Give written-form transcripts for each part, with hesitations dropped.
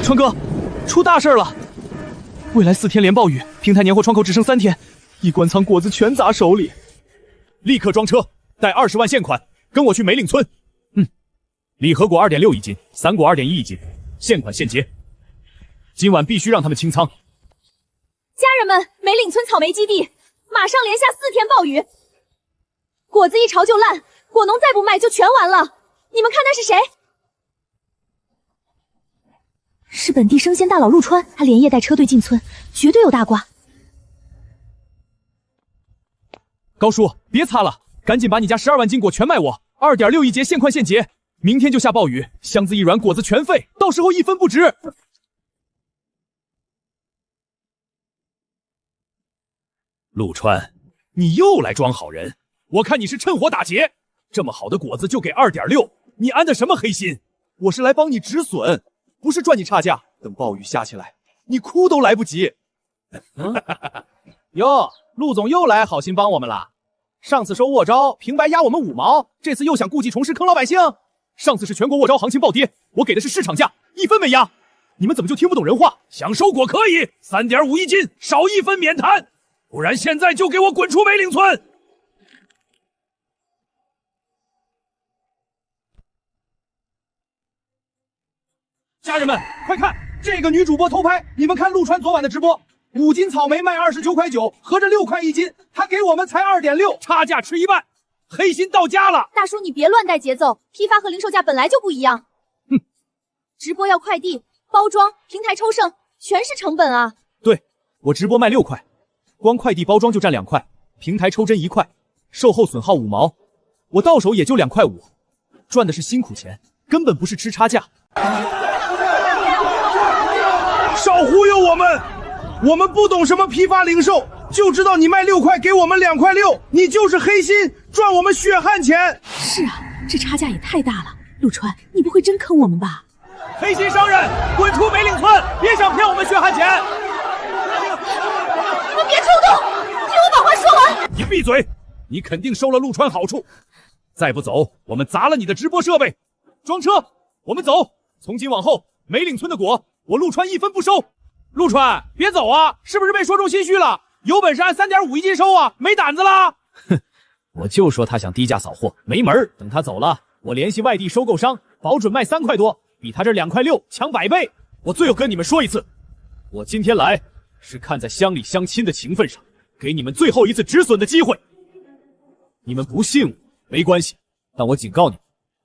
川哥，出大事了！未来4天连暴雨，平台年货窗口只剩3天，一关仓果子全砸手里。立刻装车，带20万现款，跟我去梅岭村。礼盒果2.6一斤，3果2.1一斤，现款现结。今晚必须让他们清仓。家人们，梅岭村草莓基地马上连下4天暴雨，果子一潮就烂，果农再不卖就全完了。你们看那是谁？是本地生鲜大佬陆川，他连夜带车队进村，绝对有大瓜。高叔，别擦了，赶紧把你家12万斤果全卖我，2.6一节现款现结。明天就下暴雨，箱子一软，果子全废，到时候1分不值。陆川，你又来装好人，我看你是趁火打劫。这么好的果子就给2.6，你安的什么黑心？我是来帮你止损，不是赚你差价。等暴雨下起来，你哭都来不及。哟，陆总又来好心帮我们了。上次收沃招平白压我们5毛，这次又想故技重施坑老百姓。上次是全国沃招行情暴跌，我给的是市场价，1分没压。你们怎么就听不懂人话？想收果可以，3.5一斤，少1分免谈，不然现在就给我滚出梅岭村！家人们，快看，这个女主播偷拍！你们看陆川昨晚的直播，5斤草莓卖29块9，合着6块1斤，他给我们才2.6，差价吃1半，黑心到家了！大叔，你别乱带节奏，批发和零售价本来就不一样。直播要快递、包装、平台抽成，全是成本啊！对，我直播卖6块，光快递包装就占2块，平台抽针1块，售后损耗5毛，我到手也就2块5，赚的是辛苦钱，根本不是吃差价。少忽悠我们！我们不懂什么批发零售，就知道你卖6块给我们2块6，你就是黑心，赚我们血汗钱。是啊，这差价也太大了。陆川，你不会真坑我们吧？黑心商人，滚出梅岭村！别想骗我们血汗钱！你们别冲动，听我把话说完。你闭嘴！你肯定收了陆川好处，再不走，我们砸了你的直播设备。装车，我们走！从今往后，梅岭村的果，我陆川1分不收。陆川，别走啊！是不是被说中心虚了？有本事按3.5一斤收啊！没胆子啦！哼，我就说他想低价扫货，没门儿！等他走了，我联系外地收购商，保准卖3块多，比他这2块6强100倍。我最后跟你们说一次，我今天来是看在乡里乡亲的情分上，给你们最后一次止损的机会。你们不信我没关系，但我警告你们，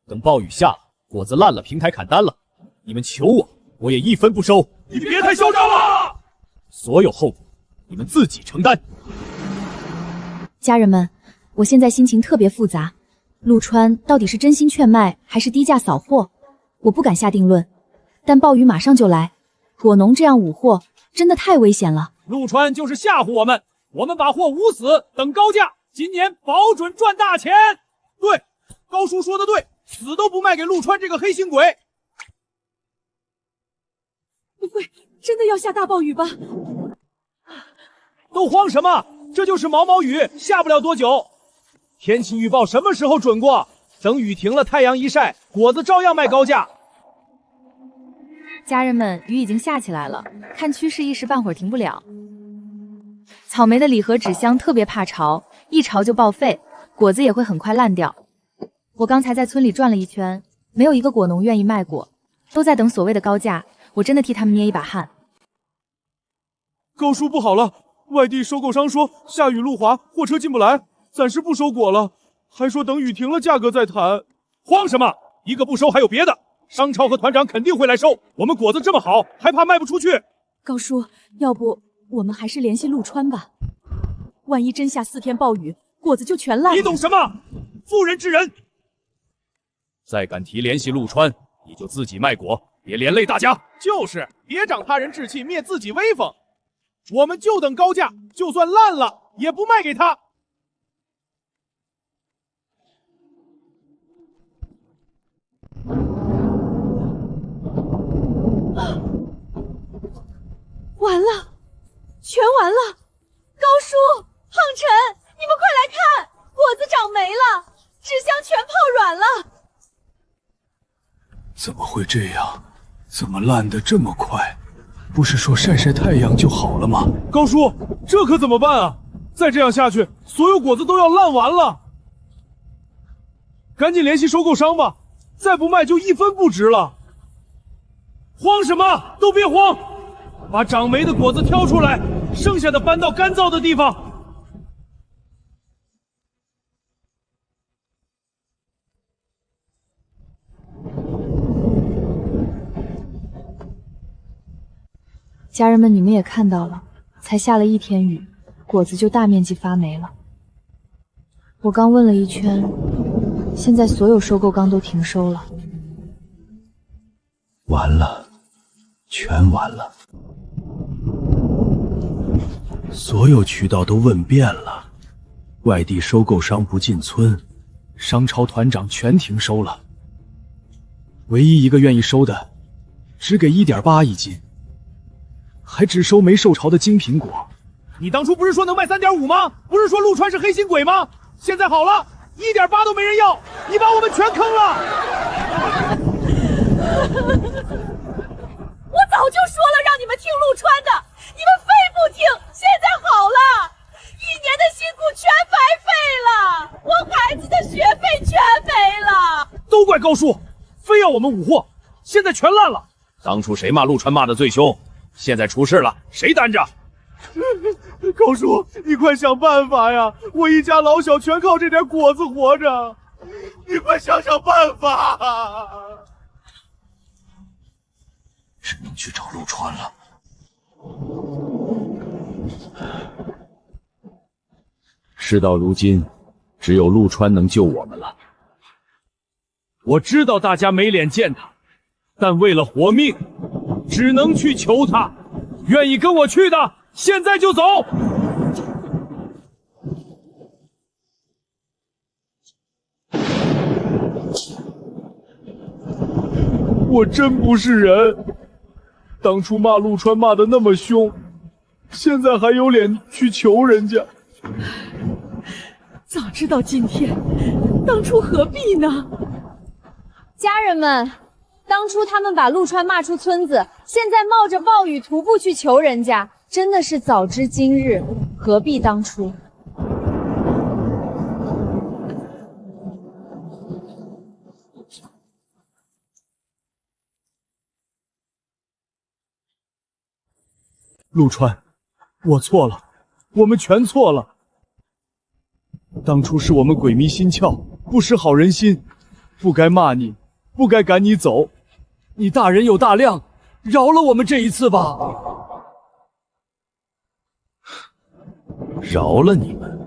等暴雨下了，果子烂了，平台砍单了，你们求我，我也1分不收。你别太嚣张了！所有后果你们自己承担。家人们，我现在心情特别复杂，陆川到底是真心劝卖，还是低价扫货？我不敢下定论。但暴雨马上就来，果农这样捂货真的太危险了。陆川就是吓唬我们，我们把货捂死，等高价，今年保准赚大钱。对，高叔说的对，死都不卖给陆川这个黑心鬼。不会真的要下大暴雨吧？都慌什么？这就是毛毛雨，下不了多久。天气预报什么时候准过？等雨停了，太阳一晒，果子照样卖高价。家人们，雨已经下起来了，看趋势一时半会儿停不了。草莓的礼盒纸箱特别怕潮，一潮就报废，果子也会很快烂掉。我刚才在村里转了一圈，没有一个果农愿意卖果，都在等所谓的高价。我真的替他们捏一把汗。高叔不好了，外地收购商说下雨路滑，货车进不来，暂时不收果了，还说等雨停了价格再谈。慌什么？一个不收还有别的，商超和团长肯定会来收。我们果子这么好，还怕卖不出去？高叔，要不我们还是联系陆川吧？万一真下4天暴雨，果子就全烂了。你懂什么？妇人之仁！再敢提联系陆川，你就自己卖果，别连累大家。就是别长他人志气，灭自己威风。我们就等高价，就算烂了也不卖给他。完了，全完了！高叔、胖晨，你们快来看，果子长霉了，纸箱全泡软了。怎么会这样？怎么烂得这么快？不是说晒晒太阳就好了吗？高叔，这可怎么办啊？再这样下去，所有果子都要烂完了。赶紧联系收购商吧，再不卖就1分不值了。慌什么？都别慌，把长霉的果子挑出来，剩下的搬到干燥的地方。家人们，你们也看到了，才下了1天雨，果子就大面积发霉了。我刚问了一圈，现在所有收购缸都停收了。完了，全完了。所有渠道都问遍了，外地收购商不进村，商超团长全停收了。唯一一个愿意收的，只给1.8一斤，还只收没受潮的金苹果。你当初不是说能卖3.5吗？不是说陆川是黑心鬼吗？现在好了，1.8都没人要，你把我们全坑了。我早就说了让你们听陆川的，你们非不听。现在好了，1年的辛苦全白费了，我孩子的学费全没了。都怪高叔，非要我们五货，现在全烂了。当初谁骂陆川骂得最凶，现在出事了，谁担着？高叔，你快想办法呀！我一家老小全靠这点果子活着，你快想想办法！只能去找陆川了。事到如今，只有陆川能救我们了。我知道大家没脸见他，但为了活命，只能去求他。愿意跟我去的，现在就走！我真不是人，当初骂陆川骂得那么凶，现在还有脸去求人家。早知道今天，当初何必呢？家人们，当初他们把陆川骂出村子，现在冒着暴雨徒步去求人家，真的是早知今日，何必当初？陆川，我错了，我们全错了。当初是我们鬼迷心窍，不识好人心，不该骂你，不该赶你走。你大人有大量，饶了我们这一次吧。饶了你们？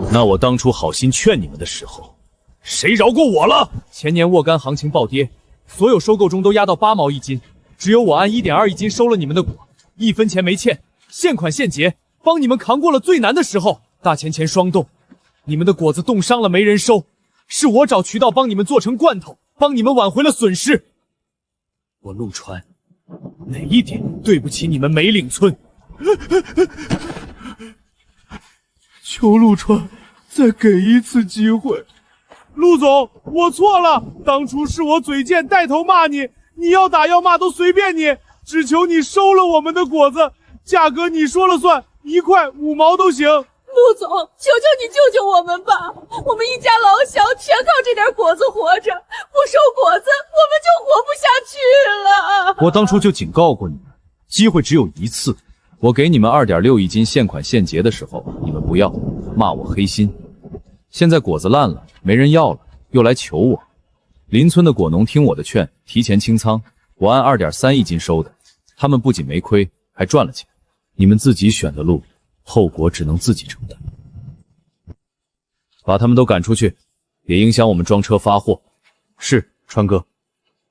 那我当初好心劝你们的时候，谁饶过我了？前年沃柑行情暴跌，所有收购中都压到8毛一斤，只有我按1.2一斤收了你们的果，1分钱没欠，现款现结，帮你们扛过了最难的时候。大钱钱双冻，你们的果子冻伤了没人收，是我找渠道帮你们做成罐头，帮你们挽回了损失。我陆川哪一点对不起你们梅岭村？求陆川再给一次机会。陆总，我错了，当初是我嘴贱带头骂你，你要打要骂都随便你，只求你收了我们的果子，价格你说了算，1块5毛都行。陆总，求求你救救我们吧！我们一家老小全靠这点果子活着，不收果子我们就活不下去了。我当初就警告过你们，机会只有一次。我给你们2.6一斤现款现结的时候，你们不要，骂我黑心。现在果子烂了，没人要了，又来求我。邻村的果农听我的劝，提前清仓，我按2.3一斤收的，他们不仅没亏，还赚了钱。你们自己选的路，后果只能自己承担。把他们都赶出去，别影响我们装车发货。是，川哥。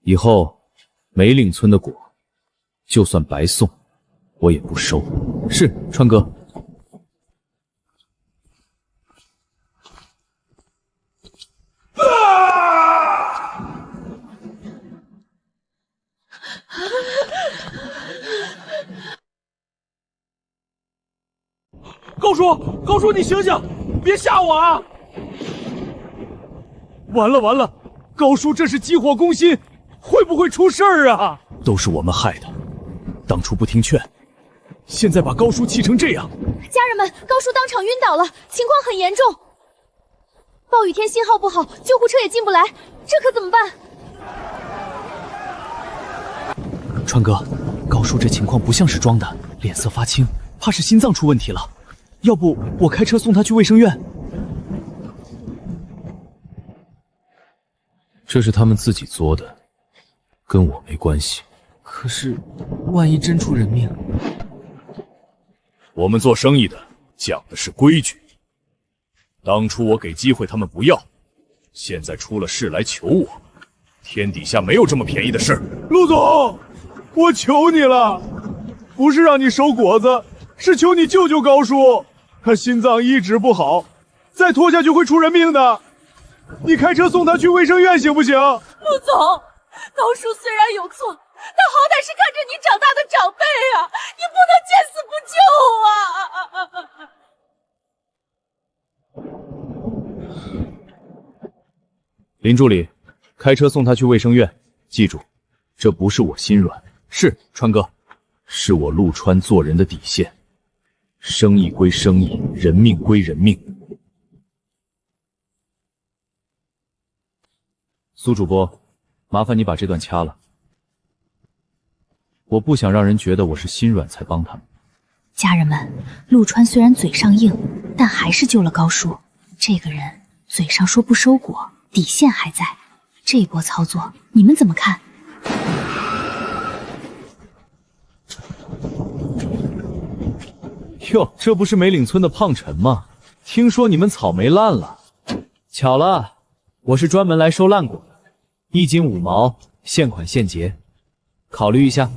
以后梅岭村的果，就算白送，我也不收。是，川哥。高叔，你醒醒，别吓我啊！完了，高叔这是急火攻心，会不会出事儿啊？都是我们害的，当初不听劝，现在把高叔气成这样。家人们，高叔当场晕倒了，情况很严重。暴雨天信号不好，救护车也进不来，这可怎么办？川哥，高叔这情况不像是装的，脸色发青，怕是心脏出问题了。要不我开车送他去卫生院？这是他们自己作的，跟我没关系。可是，万一真出人命？我们做生意的讲的是规矩。当初我给机会他们不要，现在出了事来求我，天底下没有这么便宜的事。陆总，我求你了，不是让你收果子，是求你救救高叔，他心脏一直不好，再拖下去会出人命的。你开车送他去卫生院行不行？陆总，高叔虽然有错，但好歹是看着你长大的长辈啊，你不能见死不救啊！林助理，开车送他去卫生院。记住，这不是我心软，是川哥，是我陆川做人的底线。生意归生意，人命归人命。苏主播，麻烦你把这段掐了。我不想让人觉得我是心软才帮他们。家人们，陆川虽然嘴上硬，但还是救了高叔。这个人嘴上说不收果，底线还在。这波操作你们怎么看？哟，这不是梅岭村的胖陈吗？听说你们草莓烂了。巧了，我是专门来收烂果的，1斤5毛，现款现结，考虑一下。